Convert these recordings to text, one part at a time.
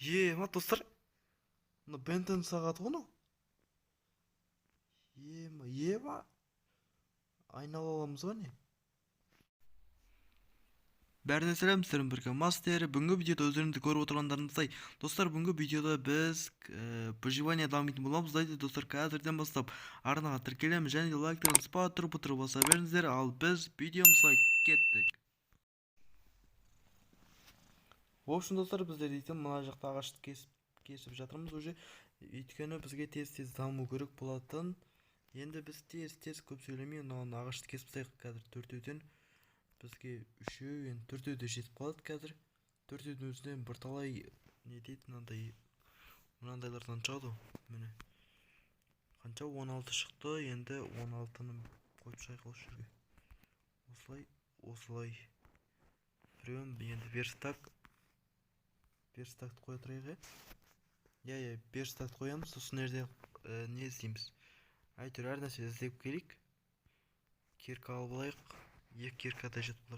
Ма достар, мына Бентен сағаты ғой мынау. Ма айнала аламыз ба не? Бәріне сәлем, сіздермен бірге мастер. Бүгінгі видеода өздеріңізді көріп отырғандарыңыздай, достар, бүгінгі видеода біз выживание дамитын боламыз. Дайды достар, қазірден бастап арнаға тіркелеміз және де лайктарыңызды патыр-пұтыр баса беріңіздер, ал біз видеомызға кеттік. В общем, достар, біздер дейтін мына жақта ағашты кесіп жатырмыз уже. Өйткені бізге тез даму керек болатын. Енді біз тез көп сөйлемей мынаны ағашты кесіп тастайық қазір төртеуден. Бізге үшеу, енді төртеуде жетіп қалады қазір. Төртеудің өзінен бірталай не дейді, мынандайлардан шығады. Міне қанша 16 шықты. Енді 16-ны қойып шығайық осы жерге. Осылай біреуін енді верстакты қоя тұрайық. Верстакты қоямыз, сосын жерде не іздейміз. Әйтеуір әр нәрсе іздеп келейік. Кирка алып алайық. Екі кирка да жетіп.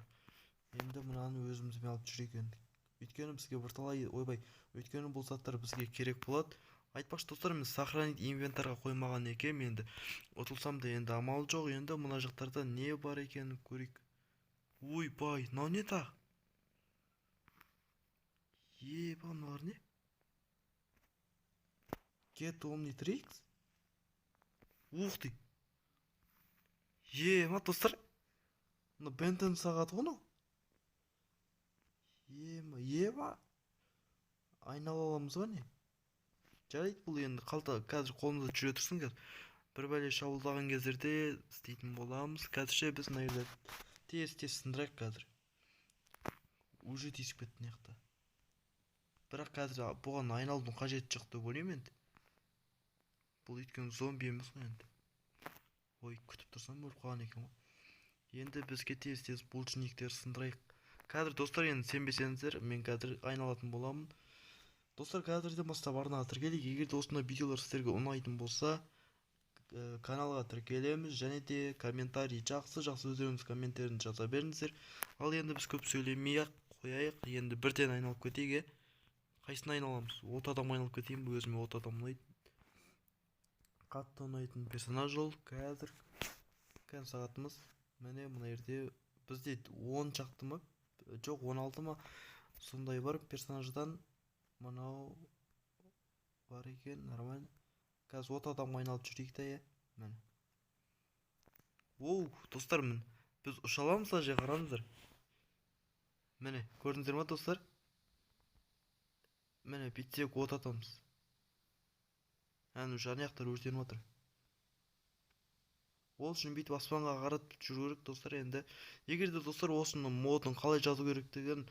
Енді мынаны өзімізбен алып жүрейік енді. Өйткені бізге бірталай өйткені бұл заттар бізге керек болады. Айтпақшы достар, мен сохранить инвентарға қоймаған екен. Енді ұтылсам да енді амал жоқ. Енді мына жақтарда не бар екенін көрейік. Ойбай, мынау не тағы? Мыналар не? Get Omnitrix? Ух ты! Ма достар, мына Бентен сағаты ғой мынау. Ма айнала аламыз ба не? Жарайды, бұл енді қазір қолымызда жүре тұрсын. Қазір бір бәле шабуылдаған кездерде істейтін боламыз. Қазірше біз мына жерде тез сындырайық қазір. Уже тиісіп кетті неқта. Бірақ қазір бұған айналудың қажеті жоқ деп ойлаймын енді. Бұл өйткені зомби емес қой енді. Күтіп тұрсам өліп қалған екен ғой. Енді бізге тез бұлшынектер сындырайық. Қазір достар, енді сенбесеңіздер, мен қазір айналатын боламын. Достар, қазірден бастап арнаға тіркелейік. Егер де осындай видеолар сіздерге ұнайтын болса, каналға тіркелеміз және де комментарий жақсы өздеріңіз комменттерін жаза беріңіздер. Ал енді біз көп сөйлемей-ақ қояйық. Енді бірден айналып кетейік. Қайсыны айналамыз? От адам айналып кетейін бе? Өзіме от адам ұнайды. Қатты ұнайтын персонаж ол. Қазір сағатымыз міне мына жерде бізде 10 шақты ма? Жоқ, 16 ма? Сондай бар персонаждан. Мынау бар екен, нормально. Қазір от адам айналып жүрейік та, міне. Достар, біз ұша аламыз, аже қараңыздар. Міне, көрдіңіздер ма достар? Міне, бүйтсек от атамыз. Жанаяқтар өртеніп отыр. Ол үшін бүйтіп аспанға қарап жүру керек достар. Енді егер де достар осының модын қалай жазу керектігін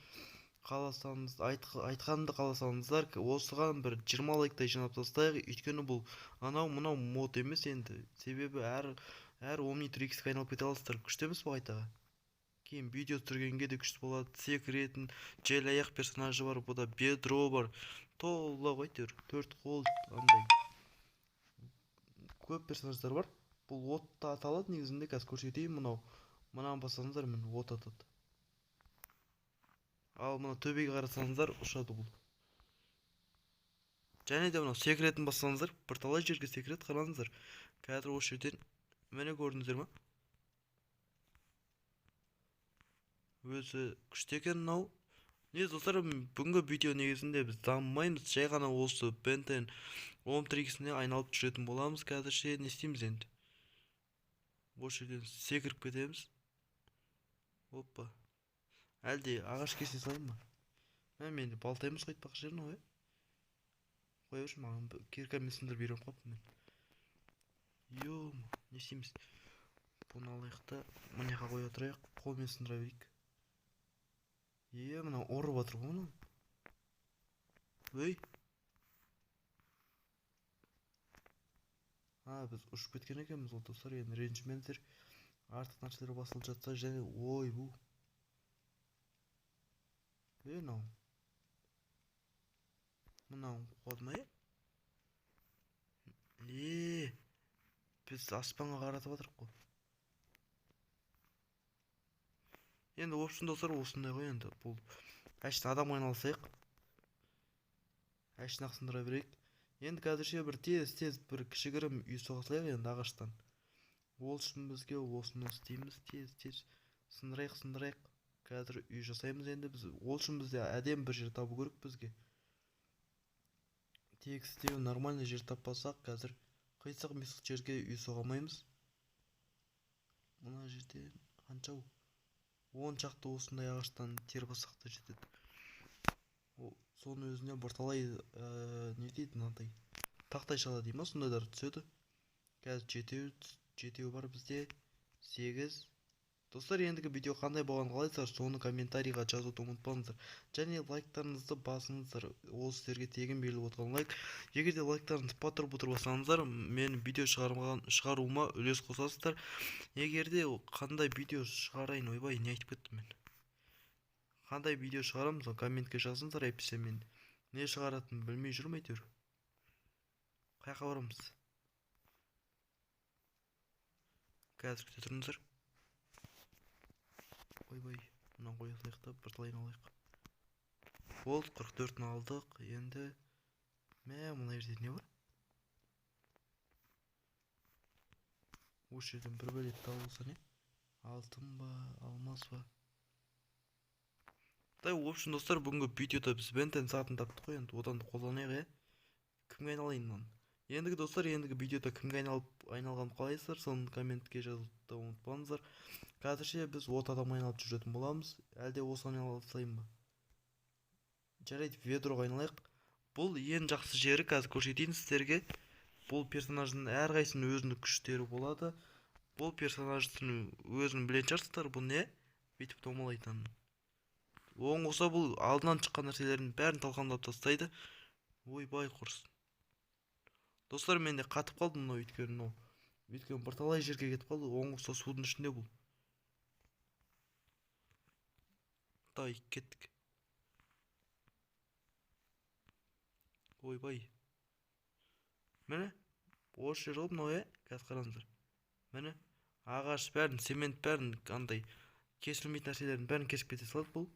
қаласаңыз, айтқанымды қаласаңыздар, осыған бір 20 лайктай жинап тастайық. Өйткені бұл мынау мод емес енді. Себебі әр Omnitrix-ке айналып кете аласыздар. Күшті емес па қайтаға? Кейін видео түсіргенге де күшті болады. Секретін, желаяқ персонажы бар, бұда бедро бар. Толла қайтыр, 4 қол, андай көп персонаждар бар. Бұл отта аталады негізінде. Қазір көрсетейін. Мынаны басаңыздар, міне от атады. Ал мына төбеге қарасаңыздар, ұшады бұл. Және де мынау секретін басаңыздар, бірталай жерге секрет қараңыздар. Қазір осы жерден міне көрдіңіздер ма? Өзі күшті екен мынау. Не достар, бүгінгі видео негізінде біз дамымаймыз. Жай ғана осы Бентен Omnitrix-іне айналып жүретін боламыз. Қазірше не істейміз енді? Осы жерден секіріп кетеміз. Оппа. Әлде ағаш кесе салайын ба? Мен балтаймыз қайтпақ жерін ғой. Қой өрші, маған киркамен сындырып берем қап. Не істейміз? Бұны алайық та мыняға қоя тұрайық. Қолмен сындыра берейік. Мынау ұрып атыр ғой мынау. Біз ұшып кеткен екенбіз ол достар. Енді ренжімеңіздер. Артық нәрселер басылып жатса және мынау қуады ма? Біз аспанға қаратып атырық қой. Енді общем достар, осындай ғой енді. Бұл әшті адам айналсайық. ашнақ сындыра берейік. Енді қазірше бір тез бір кішігірім үй соға салайық енді ағаштан. Ол үшін бізге осыны істейміз, тез сындырайық. Қазір үй жасаймыз енді біз. Ол үшін бізде әдемі бір жер табу керек бізге. Тегістеу нормальный жер таппасақ, қазір қисық-мисық жерге үй соға алмаймыз. Мына жерде қанша 10 шақты осындай ағаштан тербасақ та жетеді. Соның өзіне бірталай не дейді мынандай тақтай шала дей ма, сондайлар түседі. Қазір жетеу бар бізде, 8. Достар, ендігі видео қандай болғанын қалайсыздар, соны комментарийға жазуды ұмытпаңыздар. Және лайктарыңызды басыңыздар. Ол сіздерге тегін беріліп отырған лайк. Егер де лайктарыңызды патыр бассаңыздар, мен видео шығаруыма үлес қосасыздар. Егер де қандай видео шығарайын, ойбай, не айтып кеттім мен. Қандай видео шығарамын, соны комментке жазыңыздар, әйтпесе мен не шығаратынын білмей жүрмін әйтеуір. Қаяққа барамыз? Қазір күте тұрыңыздар. Ойбай, мынаны қоя салайық та бірталайын алайық. Болды, 44-ні алдық. Енді мына жерде не бар? Осы жерден бір бөлек табылса не? Алтын ба, алмас ба? В общем, достар, бүгінгі видеода біз бентен сағатын таптық қой, енді одан қолданайық, кімге айналайын мынаны. Ендігі достар, ендігі видеода кімге айналғанын қалайсыздар, соны комментке жазуды ұмытпаңыздар. Қазірше біз от адам айналып жүретін боламыз, әлде осыны айналсайын ба? Жарайды, ведроға айналайық. Бұл ең жақсы жері, қазір көрсетейін сіздерге. Бұл персонаждың әрқайсының өзінің күштері болады. Бұл персонаждың өзін білетін шығарсыздар, бұл не? Бүйтіп домалайтынын. Оң қоса бұл алдынан шыққан нәрселердің бәрін талқандап тастайды. Ойбай құрсын. Достар, мен де қатып қалдым мынау өйткені бірталай жерге кетіп қалды. Оң қоса судың ішінде бұл. Дай, кеттік. Ойбай. Міне, осы жер ғой мынау, қазір қараңыздар. Міне, ағаш бәрін, цемент бәрін, андай кесілмейтін нәрселердің бәрін кесіп кете салады бұл.